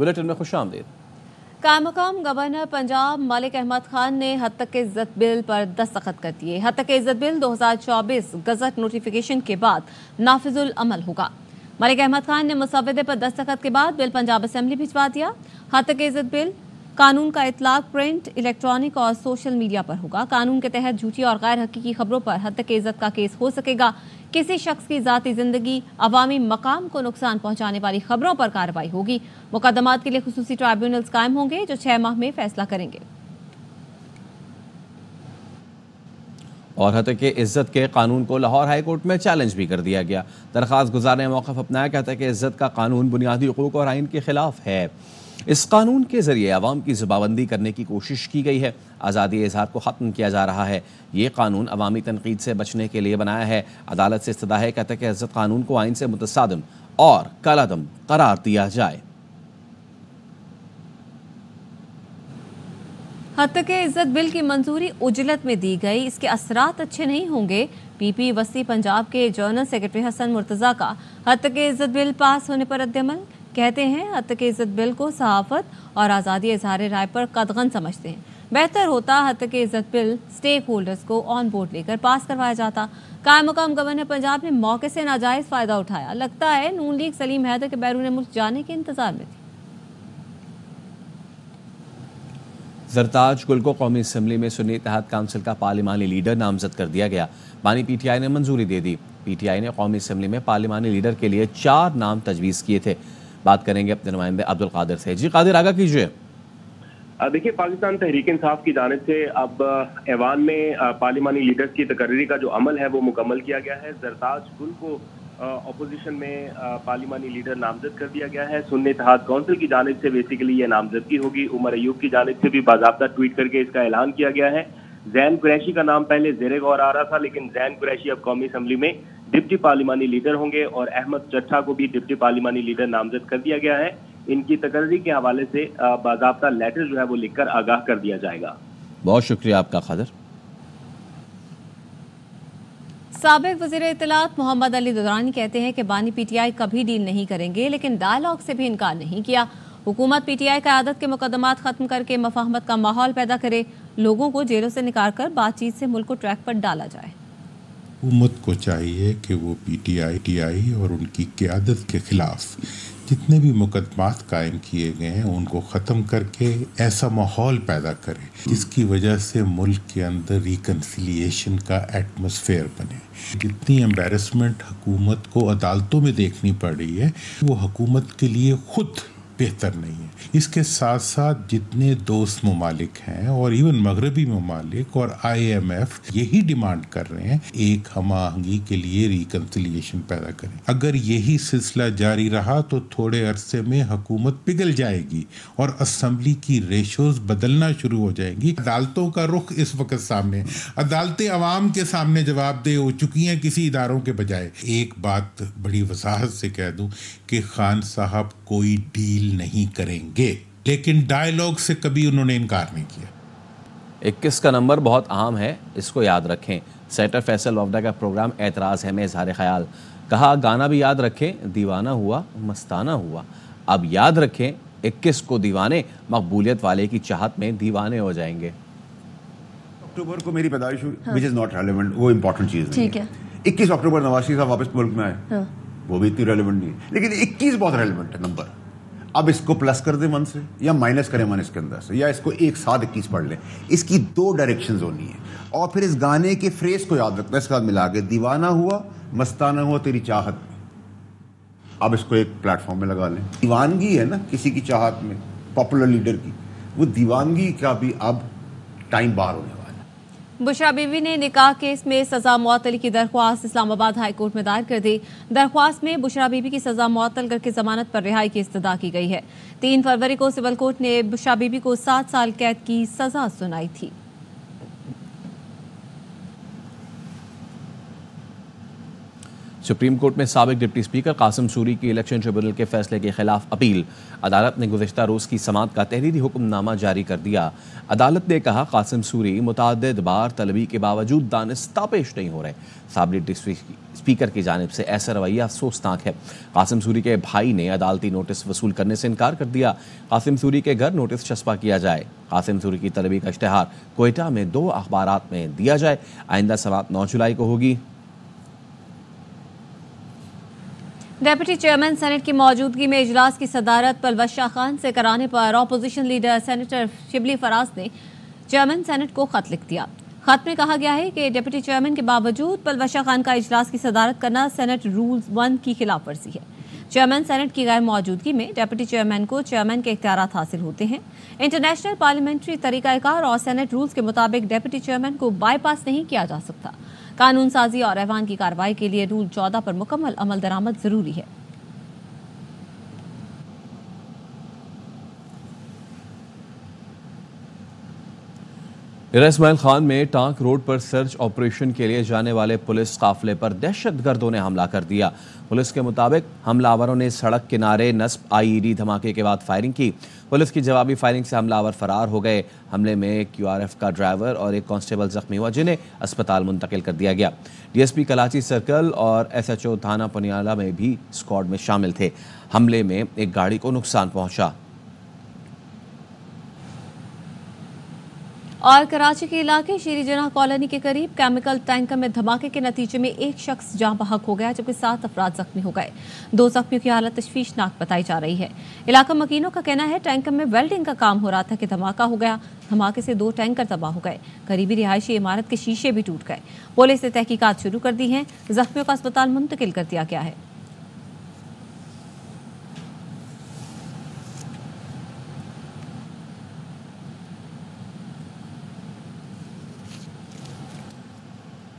Bulletin में खुशामदीद। कायम governor Punjab Malik Ahmad Khan ने हद तक इज्जत बिल पर दस्तखत कर दिए। हद तक इज्जत बिल 2024 गजट नोटिफिकेशन के बाद नाफिजुल अमल होगा। मलिक अहमद खान ने मुसव्वदे पर दस्तखत के बाद बिल पंजाब असेंबली भिजवा दिया। हद तक इज्जत बिल कानून का इतलाक प्रिंट, इलेक्ट्रॉनिक और सोशल मीडिया पर होगा। कानून के तहत झूठी और गैर हकीकी खबरों पर हद तक इज्जत का केस हो सकेगा। किसी शख्स की जाती जिंदगी, अवामी मकाम को नुकसान पहुंचाने वाली खबरों पर कार्रवाई होगी। मुकदमात के लिए खुसूसी ट्राइब्यूनल्स कायम होंगे जो 6 माह में फैसला करेंगे। और हद तक इज्जत के कानून को लाहौर हाई कोर्ट में चैलेंज भी कर दिया गया। दरख्वास्त गुजार ने मौक़िफ़ अपनाया कि हद तक इज्जत का कानून बुनियादी हुकूक और आइन के खिलाफ है। इस कानून के जरिए अवाम की ज़ुबाबंदी करने की कोशिश की गई है। आज़ादी इज़हार को ख़त्म किया जा रहा है। ये कानून अवामी तनकीद से बचने के लिए बनाया है। अदालत से इस्तदा है कि हद तक इज्जत कानून को आइन से मुतसादिम और कलादम करार दिया जाए। हद तक इज्जत बिल की मंजूरी उजलत में दी गई, इसके असरात अच्छे नहीं होंगे। पीपी वसी पंजाब के जनरल सेक्रेटरी हसन मुर्तज़ा का हद तक इज्जत बिल पास होने पर रद्द-ए-अमल। कहते हैं हद तक इज्जत बिल को सहाफत और आज़ादी इज़हार राय पर कदगन समझते हैं। बेहतर होता हद तक इज्जत बिल स्टेक होल्डर्स को ऑन बोर्ड लेकर पास करवाया जाता। कायम मकाम गवर्नर पंजाब ने मौके से नाजायज फायदा उठाया। लगता है नून लीग सलीम हैदर के बैरून मुल्क जाने के इंतजार में थी। जरताज गुल को कौमी असम्बली में सुन्नी इत्तेहाद काउंसिल का पार्लिमानी लीडर नामजद कर दिया गया। बानी पीटीआई ने मंजूरी दे दी। पीटीआई ने कौमी असम्बली में पार्लिमानी लीडर के लिए 4 नाम तजवीज़ किए थे। बात करेंगे अपने नुमाइंदे अब्दुल कादिर से। जी कादिर, आगा कीजिए। देखिए, पाकिस्तान तहरीक इंसाफ की जानिब से अब ऐवान में पार्लिमानी लीडर्स की तकर्री का जो अमल है वो मुकम्मल किया गया है। जरताज गुल को अपोजिशन में पार्लिमानी लीडर नामजद कर दिया गया है। सुन्नी इत्तेहाद काउंसिल की जानिब से बेसिकली ये नामजदगी होगी। उमर अयूब की जानिब से भी बाज़ाब्ता ट्वीट करके इसका ऐलान किया गया है। जैन कुरैशी का नाम पहले ज़ेरे गौर आ रहा था, लेकिन जैन कुरैशी अब कौमी असम्बली में डिप्टी पार्लिमानी लीडर होंगे और अहमद चट्ठा को भी डिप्टी पार्लिमानी लीडर नामजद कर दिया गया है। इनकी तकर्री के हवाले से बाज़ाब्ता लेटर जो है वो लिखकर आगाह कर दिया जाएगा। बहुत शुक्रिया आपका कादिर। साबिक वज़ीर इत्तलात मोहम्मद अली दुरानी कहते हैं कि बानी पीटीआई कभी डील नहीं करेंगे, लेकिन डायलॉग से भी इनकार नहीं किया। हुकूमत पीटीआई क़यादत के मुकदमात खत्म करके मफाहमत का माहौल पैदा करे, लोगों को जेलों से निकाल कर बातचीत से मुल्क को ट्रैक पर डाला जाए। हुकूमत को चाहिए कि वो पीटीआई और उनकी क़यादत के खिलाफ जितने भी मुकदमात कायम किए गए हैं उनको ख़त्म करके ऐसा माहौल पैदा करे जिसकी वजह से मुल्क के अंदर रिकन्सिलिएशन का एटमॉस्फेयर बने। जितनी एम्बैरेसमेंट हुकूमत को अदालतों में देखनी पड़ रही है वो हुकूमत के लिए खुद बेहतर नहीं है। इसके साथ साथ जितने दोस्त ममालिक हैं और इवन मगरबी ममालिक और IMF यही डिमांड कर रहे हैं, एक हम आहंगी के लिए रिकन्सिलिएशन पैदा करें। अगर यही सिलसिला जारी रहा तो थोड़े अरसे में हुकूमत पिघल जाएगी और असम्बली की रेशोज बदलना शुरू हो जाएंगी। अदालतों का रुख इस वक्त सामने, अदालतें अवाम के सामने जवाबदेह हो चुकी हैं किसी इदारों के बजाय। एक बात बड़ी वजाहत से कह दूं कि खान साहब कोई डील नहीं करेंगे, लेकिन डायलॉग से कभी उन्होंने इनकार नहीं किया। 21 का नंबर बहुत अहम है, इसको याद रखें। सेनेटर फैसल वफदा का प्रोग्राम एतराज़ है में इज़हार ख्याल। कहा गाना भी याद रखें, दीवाना हुआ मस्ताना हुआ। अब याद रखें 21 को दीवाने मकबूलियत वाले की चाहत में दीवाने हो जाएंगे। अक्टूबर को मेरी पैदाइश हुई, विच इज नॉट रेलेवेंट, वो इंपॉर्टेंट चीज नहीं है। 21 अक्टूबर नवाज शरीफ साहब वापस मुल्क में आए, वो भी इतनी रेलेवेंट नहीं है, लेकिन 21 बहुत रेलेवेंट है नंबर। अब इसको प्लस कर दे 1 से या माइनस करें 1 इसके अंदर से, या इसको एक साथ 21 पढ़ लें। इसकी 2 डायरेक्शंस होनी है और फिर इस गाने के फ्रेज को याद रखना है, इसके साथ मिला के दीवाना हुआ मस्ताना हुआ तेरी चाहत में। अब इसको एक प्लेटफॉर्म में लगा लें। दीवानगी है ना किसी की चाहत में, पॉपुलर लीडर की, वो दीवानगी का भी अब टाइम बाहर होने वाला है। बुशरा बीवी ने निकाह केस में सजा मुअत्तली की दरख्वास्त इस्लामाबाद हाई कोर्ट में दायर कर दी। दरख्वास्त में बुशरा बीवी की सजा मुअत्तल करके जमानत पर रिहाई की इस्तदा की गई है। 3 फरवरी को सिविल कोर्ट ने बुशरा बीवी को 7 साल कैद की सजा सुनाई थी। सुप्रीम कोर्ट में साबिक डिप्टी स्पीकर कासिम सूरी की इलेक्शन ट्रिब्यूनल के फैसले के खिलाफ अपील। अदालत ने गुज़िश्ता रोज़ की समाअत का तहरीरी हुक्मनामा जारी कर दिया। अदालत ने कहा कासिम सूरी मुतअद्दिद बार तलबी के बावजूद दानिस्ता पेश नहीं हो रहे। साबिक डिप्टी स्पीकर की जानिब से ऐसा रवैया अफसोसनाक है। कासिम सूरी के भाई ने अदालती नोटिस वसूल करने से इनकार कर दिया। कासिम सूरी के घर नोटिस चस्पा किया जाए। कासिम सूरी की तलबी का इश्तिहार कोयटा में 2 अखबारात में दिया जाए। आइंदा समाअत 9 जुलाई को होगी। डेप्यूटी चेयरमैन सेनेट की मौजूदगी में इजलास की सदारत परवेज शाह खान से कराने पर opposition leader senator Shibli Faraz ने चेयरमैन सेनेट को खत लिख दिया। खत में कहा गया है कि डिप्टी चेयरमैन के बावजूद परवेज शाह खान का इजलास की सदारत करना सेनेट रूल्स 1 की खिलाफ वर्जी है। चेयरमैन सेनेट की गैर मौजूदगी में डिप्टी चेयरमैन को चेयरमैन के इख्तियारात हासिल होते हैं। इंटरनेशनल पार्लियामेंट्री तरीकाकार और सेनेट रूल्स के मुताबिक डिप्टी चेयरमैन को बाईपास नहीं किया जा सकता। कानून साजी और ऐवान की कार्रवाई के लिए रूल 14 पर मुकम्मल अमल दरामद जरूरी है। इस्माइल खान में टांक रोड पर सर्च ऑपरेशन के लिए जाने वाले पुलिस काफिले पर दहशतगर्दों ने हमला कर दिया। पुलिस के मुताबिक हमलावरों ने सड़क किनारे नस्ब आईईडी धमाके के बाद फायरिंग की। पुलिस की जवाबी फायरिंग से हमलावर फरार हो गए। हमले में क्यूआरएफ का ड्राइवर और एक कांस्टेबल जख्मी हुआ, जिन्हें अस्पताल मुंतकिल कर दिया गया। डीएसपी कराची सर्कल और एसएचओ थाना पनियाला में भी स्क्वाड में शामिल थे। हमले में एक गाड़ी को नुकसान पहुंचा। और कराची के इलाके शेरी जनाह कॉलोनी के करीब केमिकल टैंकर में धमाके के नतीजे में एक शख्स जाँ बहक हो गया, जबकि 7 अफराद जख्मी हो गए। 2 जख्मियों की हालत तशवीशनाक बताई जा रही है। इलाका मकीनों का कहना है टैंकर में वेल्डिंग का काम हो रहा था कि धमाका हो गया। धमाके से 2 टैंकर तबाह हो गए। करीबी रिहायशी इमारत के शीशे भी टूट गए। पुलिस ने तहकीकात शुरू कर दी है। जख्मियों को अस्पताल मुंतकिल कर दिया गया है।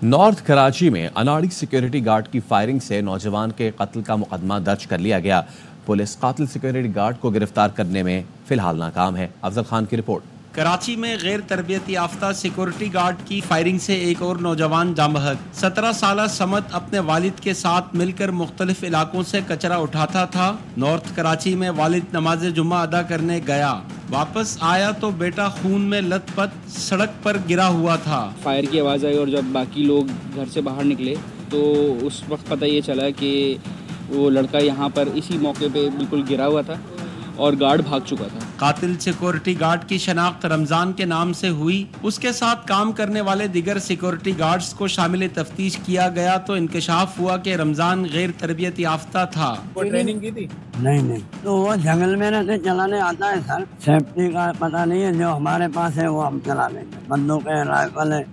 नॉर्थ कराची में अनाड़ी सिक्योरिटी गार्ड की फायरिंग से नौजवान के कत्ल का मुकदमा दर्ज कर लिया गया। पुलिस कातिल सिक्योरिटी गार्ड को गिरफ्तार करने में फिलहाल नाकाम है। अफजल खान की रिपोर्ट। कराची में गैर तरबियती याफ्ता सिक्योरिटी गार्ड की फायरिंग से एक और नौजवान जाँ बहक। 17 साल समत अपने वालिद के साथ मिलकर मुख्तलिफ इलाकों से कचरा उठाता था। नॉर्थ कराची में वालिद नमाज जुम्मा अदा करने गया, वापस आया तो बेटा खून में लथपथ सड़क पर गिरा हुआ था। फायर की आवाज़ आई और जब बाकी लोग घर से बाहर निकले तो उस वक्त पता ये चला कि वो लड़का यहाँ पर इसी मौके पे बिल्कुल गिरा हुआ था और गार्ड भाग चुका था। कातिल सिक्योरिटी गार्ड की शनाख्त रमजान के नाम से हुई। उसके साथ काम करने वाले दिगर सिक्योरिटी गार्ड्स को शामिल तफ्तीश किया गया तो इंकशाफ हुआ कि रमजान गैर तरबियत याफ्ता था। वो ट्रेनिंग की थी? नहीं, तो वो जंगल में रहते चलाने आता है सर। सेफ्टी का पता नहीं है, जो हमारे पास है वो हम चला लेंगे। बंदूक है, राइफल है,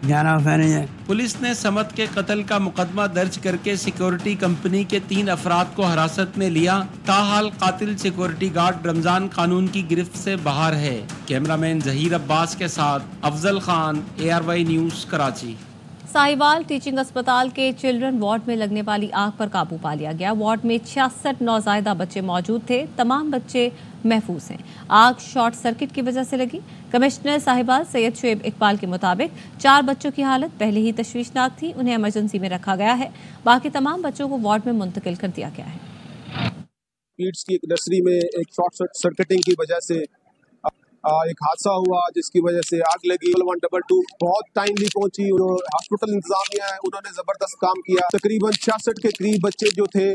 11 फैरी है। पुलिस ने समत के कत्ल का मुकदमा दर्ज करके सिक्योरिटी कंपनी के 3 अफराद को हिरासत में लिया। ताहाल कातिल सिक्योरिटी गार्ड रमजान कानून की गिरफ्त से बाहर है। कैमरामैन जहीर अब्बास के साथ Afzal Khan, ARY news Karachi. Sahiwal teaching अस्पताल के चिल्ड्रन वार्ड में लगने वाली आग पर काबू पा लिया गया। वार्ड में 66 नौज़ायदा बच्चे मौजूद थे। तमाम बच्चे महफूज हैं। आग शॉर्ट सर्किट की वजह से लगी। कमिश्नर साहिवाल सैयद शुएब इकबाल के मुताबिक 4 बच्चों की हालत पहले ही तशवीशनाक थी, उन्हें इमरजेंसी में रखा गया है। बाकी तमाम बच्चों को वार्ड में मुंतकिल कर दिया गया है। किड्स की एक नर्सरी में एक शॉर्ट सर्किटिंग की वजह से एक हादसा हुआ, जिसकी वजह से आग लगी। 122 बहुत टाइमली पहुंची। हॉस्पिटल इंतजामिया है, उन्होंने जबरदस्त काम किया। तकरीबन 66 के करीब बच्चे जो थे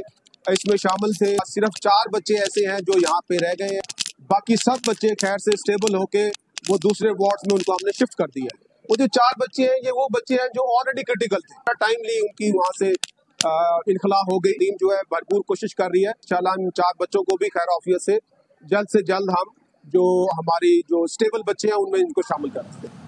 इसमें शामिल थे। सिर्फ 4 बच्चे ऐसे हैं जो यहाँ पे रह गए हैं। बाकी सब बच्चे खैर से स्टेबल होके वो दूसरे वार्ड्स में उनको हमने शिफ्ट कर दिया है। वो जो 4 बच्चे हैं ये वो बच्चे हैं जो ऑलरेडी क्रिटिकल थे। टाइमली उनकी वहाँ से इनखला हो गई। टीम जो है भरपूर कोशिश कर रही है। इंशाल्लाह हम 4 बच्चों को भी खैर ऑफियत से जल्द हम जो हमारी जो स्टेबल बच्चे हैं उनमें इनको शामिल कर सकते हैं।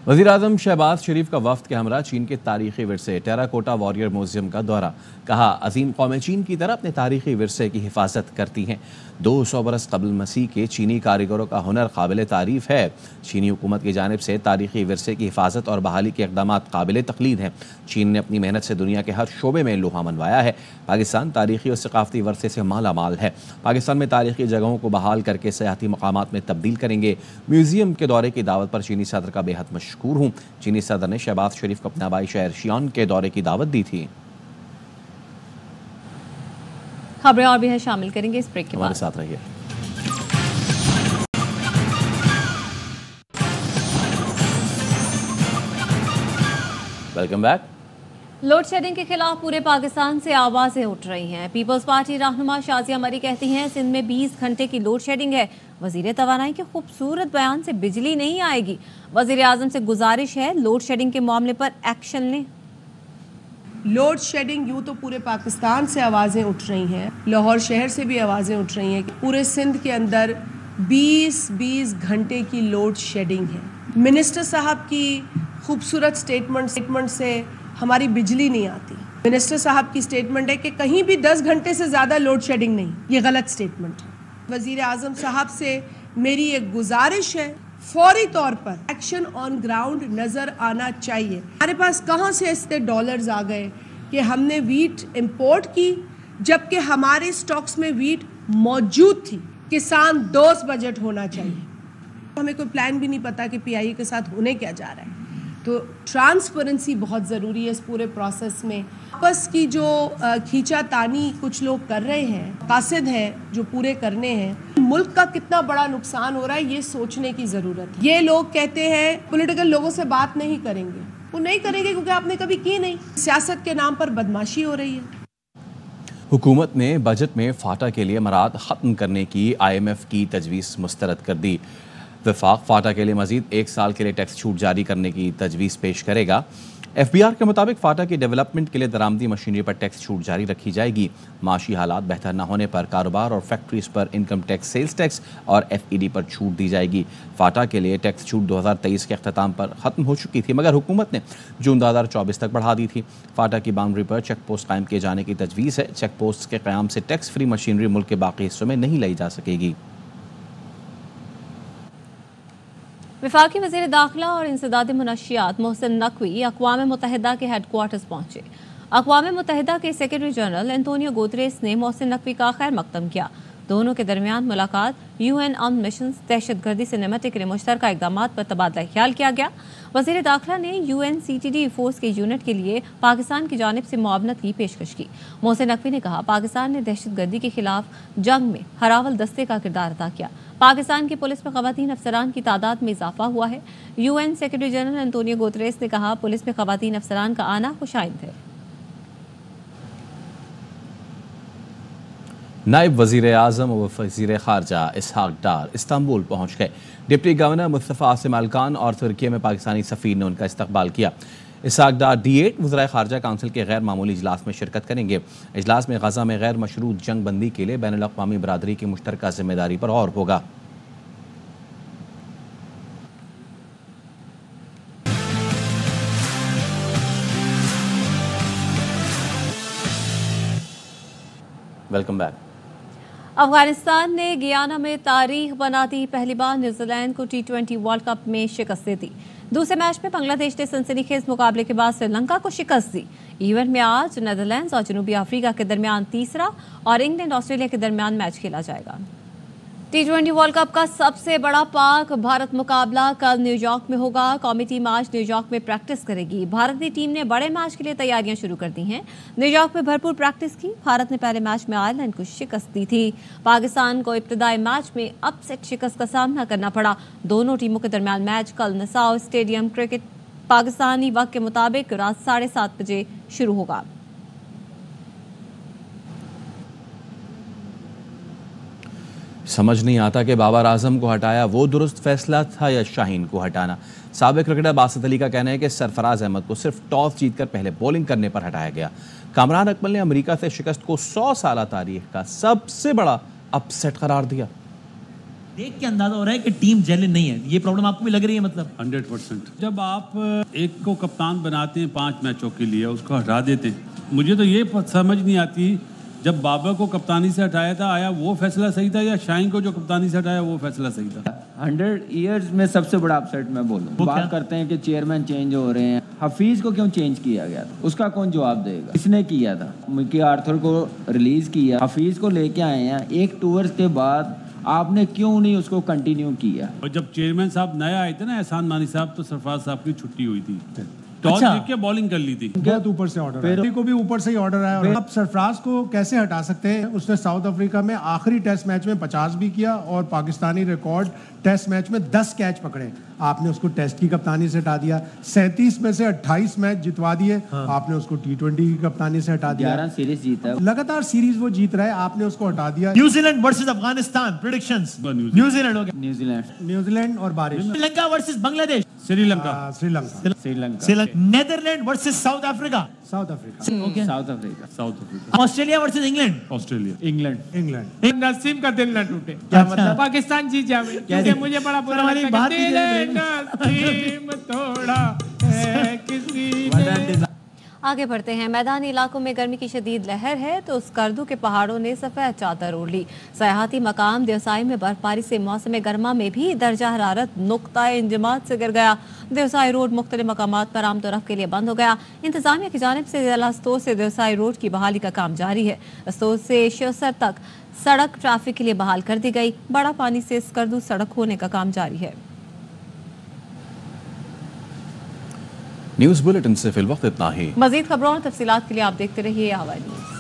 वज़ीर-ए-आज़म शहबाज शरीफ का वफ्द के हमरा चीन के तारीखी विरसे टेराकोटा वॉरियर म्यूजियम का दौरा। कहा अजीम कौमें चीन की तरह अपने तारीखी विरसे की हिफाजत करती हैं। 200 बरस कबल मसीह के चीनी कारीगरों का हुनर काबिल तारीफ है। चीनी हुकूमत की जानिब से तारीखी विरसे की हिफाजत और बहाली के इक़दाम काबिल तक़लीद हैं। चीन ने अपनी मेहनत से दुनिया के हर शोबे में लोहा मनवाया है। पाकिस्तान तारीखी और सकाफ़ती वर्से से माला माल है। पाकिस्तान में तारीखी जगहों को बहाल करके सयाहती मकामात में तब्दील करेंगे। म्यूजियम के दौरे की दावत पर चीनी सदर का बेहद मशकूर हूँ। चीनी सदर ने शहबाज शरीफ को अपने आबाई शहर शियान के दौरे की दावत दी थी। खबरें और भी है शामिल करेंगे इस ब्रेक के बाद। हमारे साथ रहिए। Welcome back. लोड शेडिंग के खिलाफ पूरे पाकिस्तान से आवाजें उठ रही हैं। पीपल्स पार्टी रहनुमा शाजिया मरी कहती हैं सिंध में 20 घंटे की लोड शेडिंग है। वजीर तवानाई के खूबसूरत बयान से बिजली नहीं आएगी। वजीर आजम से गुजारिश है लोड शेडिंग के मामले पर एक्शन लें। लोड शेडिंग यूँ तो पूरे पाकिस्तान से आवाज़ें उठ रही हैं, लाहौर शहर से भी आवाज़ें उठ रही हैं कि पूरे सिंध के अंदर 20 घंटे की लोड शेडिंग है। मिनिस्टर साहब की खूबसूरत स्टेटमेंट से हमारी बिजली नहीं आती। मिनिस्टर साहब की स्टेटमेंट है कि कहीं भी 10 घंटे से ज़्यादा लोड शेडिंग नहीं, ये गलत स्टेटमेंट है। वज़ीर आज़म साहब से मेरी एक गुजारिश है, फौरी तौर पर एक्शन ऑन ग्राउंड नज़र आना चाहिए। हमारे पास कहाँ से इतने डॉलर्स आ गए कि हमने वीट इंपोर्ट की जबकि हमारे स्टॉक्स में वीट मौजूद थी। किसान दोस्त बजट होना चाहिए। हमें कोई प्लान भी नहीं पता कि पीआईए के साथ होने क्या जा रहा है। तो ट्रांसपेरेंसी बहुत ज़रूरी है इस पूरे प्रोसेस में। आपस की जो खींचातानी कुछ लोग कर रहे हैं, कासिद हैं जो पूरे करने हैं, मुल्क का कितना बड़ा नुकसान हो रहा है ये सोचने की ज़रूरत है। ये लोग कहते हैं पॉलिटिकल लोगों से बात नहीं करेंगे, वो नहीं करेंगे क्योंकि आपने कभी की नहीं। सियासत के नाम पर बदमाशी हो रही है। हुकूमत ने बजट में फाटा के लिए मराद ख़त्म करने की IMF की तजवीज़ मुस्तरद कर दी। वफाक फाटा के लिए मजीद 1 साल के लिए टैक्स छूट जारी करने की तजवीज़ पेश करेगा। FBR के मुताबिक फाटा की डेवलपमेंट के लिए दरामदी मशीनरी पर टैक्स छूट जारी रखी जाएगी। माशी हालात बेहतर न होने पर कारोबार और फैक्ट्रीज पर इनकम टैक्स, सेल्स टैक्स और FED पर छूट दी जाएगी। फाटा के लिए टैक्स छूट 2023 के अख्ताम पर ख़त्म हो चुकी थी, मगर हुकूमत ने जून 2024 तक बढ़ा दी थी। फाटा की बाउंड्री पर चेक पोस्ट कायम किए जाने की तजवीज़ है। चेक पोस्ट के क़याम से टैक्स फ्री मशीनरी मुल्क के बाकी हिस्सों में नहीं लाई जा सकेगी। वफाकी वज़ीर दाखिला और इंसदाद मुनशियात मोहसिन नकवी अक़वाम मुत्तहिदा के हेडक्वार्टर्स पहुँचे। अक़वाम मुत्तहिदा के सेक्रेटरी जनरल एंटोनियो गुतेरेस ने मोहसिन नकवी का खैर मकदम किया। दोनों के दरमियान मुलाकात, UN अमन मिशन, दहशतगर्दी से निपटने के लिए मुश्तरका इक़दामात पर तबादला ख्याल किया गया। वज़ीर दाखिला ने UNCTD फोर्स के यूनिट के लिए पाकिस्तान की जानिब से मुआवनत की पेशकश की। मोहसिन नकवी ने कहा पाकिस्तान ने दहशतगर्दी के खिलाफ जंग में हरावल दस्ते का किरदार अदा किया। पाकिस्तान की पुलिस में ख़वातीन अफसरान की तादाद में इजाफा हुआ है। UN secretary general Antonio Guterres ने कहा पुलिस में ख़वातीन अफसरान का आना खुशाइंद है। नायब वज़ीर आज़म और वज़ीर ख़ारजा इसहाक डार इस्तांबुल पहुँच गए। डिप्टी गवर्नर मुस्तफ़ा आसिम अल खान और तुर्की में पाकिस्तानी सफ़ीर ने उनका इस्तकबाल किया। इसहाक डार D8 वज़राए ख़ारजा काउंसिल के गैर मामूली इजलास में शिरकत करेंगे। इजलास में गज़ा में गैर मशरूत जंग बंदी के लिए बैनुल अक़वामी बरादरी की मुश्तरका जिम्मेदारी पर गौर होगा। Welcome back. अफगानिस्तान ने गियाना में तारीख बनाती पहली बार न्यूजीलैंड को T20 वर्ल्ड कप में शिकस्त दे दी। दूसरे मैच में बांग्लादेश ने सनसनीखेज मुकाबले के बाद श्रीलंका को शिकस्त दी। इवेंट में आज नेदरलैंड्स और जनूबी अफ्रीका के दरमियान तीसरा और इंग्लैंड ऑस्ट्रेलिया के दरमियान मैच खेला जाएगा। T20 वर्ल्ड कप का सबसे बड़ा पाक भारत मुकाबला कल न्यूयॉर्क में होगा। कौमी टीम आज न्यूयॉर्क में प्रैक्टिस करेगी। भारतीय टीम ने बड़े मैच के लिए तैयारियां शुरू कर दी हैं। न्यूयॉर्क में भरपूर प्रैक्टिस की। भारत ने पहले मैच में आयरलैंड को शिकस्त दी थी। पाकिस्तान को इब्तदाई मैच में अपसेट शिकस्त का सामना करना पड़ा। दोनों टीमों के दरमियान मैच कल नसाओ स्टेडियम क्रिकेट पाकिस्तानी वक्त के मुताबिक रात 7:30 बजे शुरू होगा। समझ नहीं आता कि बाबर आजम को हटाया वो दुरुस्त फैसला था या शाहीन को हटाना। साबिक क्रिकेटर बासित अली का कहना है कि सरफराज अहमद को सिर्फ टॉस जीतकर पहले बॉलिंग करने पर हटाया गया। कामरान अकमल ने अमेरिका से शिकस्त को 100 साल तारीख का सबसे बड़ा अपसेट करार दिया। देख के अंदाजा हो रहा है कि टीम जेन्युइन नहीं है। ये प्रॉब्लम आपको भी लग रही है? मतलब 100%। जब आप एक को कप्तान बनाते हैं 5 मैचों के लिए, उसको हटा देते, मुझे तो ये समझ नहीं आती जब बाबर को कप्तानी से हटाया था, आया वो फैसला सही था या शाहीन को जो कप्तानी से हटाया वो फैसला सही था? 100 ईयर्स में सबसे बड़ा अपसेट मैं बोलूँ। बात करते हैं कि चेयरमैन चेंज हो रहे हैं, हफीज को क्यों चेंज किया गया था? उसका कौन जवाब देगा? किसने किया था? मिकी आर्थर को रिलीज किया, हफीज को लेके आए हैं। एक टूर्स के बाद आपने क्यों नहीं उसको कंटिन्यू किया? और जब चेयरमैन साहब नया आए थे ना, एहसान मानी साहब, तो सरफराज साहब की छुट्टी हुई थी। टॉस जीत के बॉलिंग कर ली थी। बहुत ऊपर से ऑर्डर आया, को भी ऊपर से ही ऑर्डर आया। और आप सरफराज को कैसे हटा सकते हैं? उसने साउथ अफ्रीका में आखिरी टेस्ट मैच में 50 भी किया और पाकिस्तानी रिकॉर्ड टेस्ट मैच में 10 कैच पकड़े। आपने उसको टेस्ट की कप्तानी से हटा दिया। 37 में से 28 मैच जितवा दिए। आपने उसको T20 की कप्तानी से हटा दिया। 11 सीरीज जीता, लगातार सीरीज वो जीत रहा है, आपने उसको हटा दिया। New Zealand versus Afghanistan predictions. New Zealand हो गया। न्यूजीलैंड और बारिश। Sri Lanka versus Bangladesh. Sri Lanka. Netherland versus south Africa. South Africa. Australia versus England. Naseem का दिल न टूटे। क्या मतलब? पाकिस्तान जीत जाए, क्योंकि मुझे बड़ा बुरा लगता है। नसीम तोड़ा है किसी ने। आगे बढ़ते हैं। मैदानी इलाकों में गर्मी की शदीद लहर है तो स्कर्दू के पहाड़ों ने सफ़ेद चादर ओढ़ ली। सयाहती मकाम देवसाई में बर्फबारी से मौसम गर्मा में भी दर्जा हरारत नुक्ताए इंजमात से गिर गया। देवसाई रोड मुख्तलिफ मकामात पर आम तौर के लिए बंद हो गया। इंतजामिया की जानिब से जिला अस्तोद से देवसाई रोड की बहाली का काम जारी है। अस्तोद से श्योसर तक सड़क ट्रैफिक के लिए बहाल कर दी गई। बड़ा पानी से स्कर्दू सड़क होने का काम जारी है। न्यूज़ बुलेटिन से फिल वक्त इतना ही। मजीद खबरों और तफसीलात के लिए आप देखते रहिए आवाज़ न्यूज़।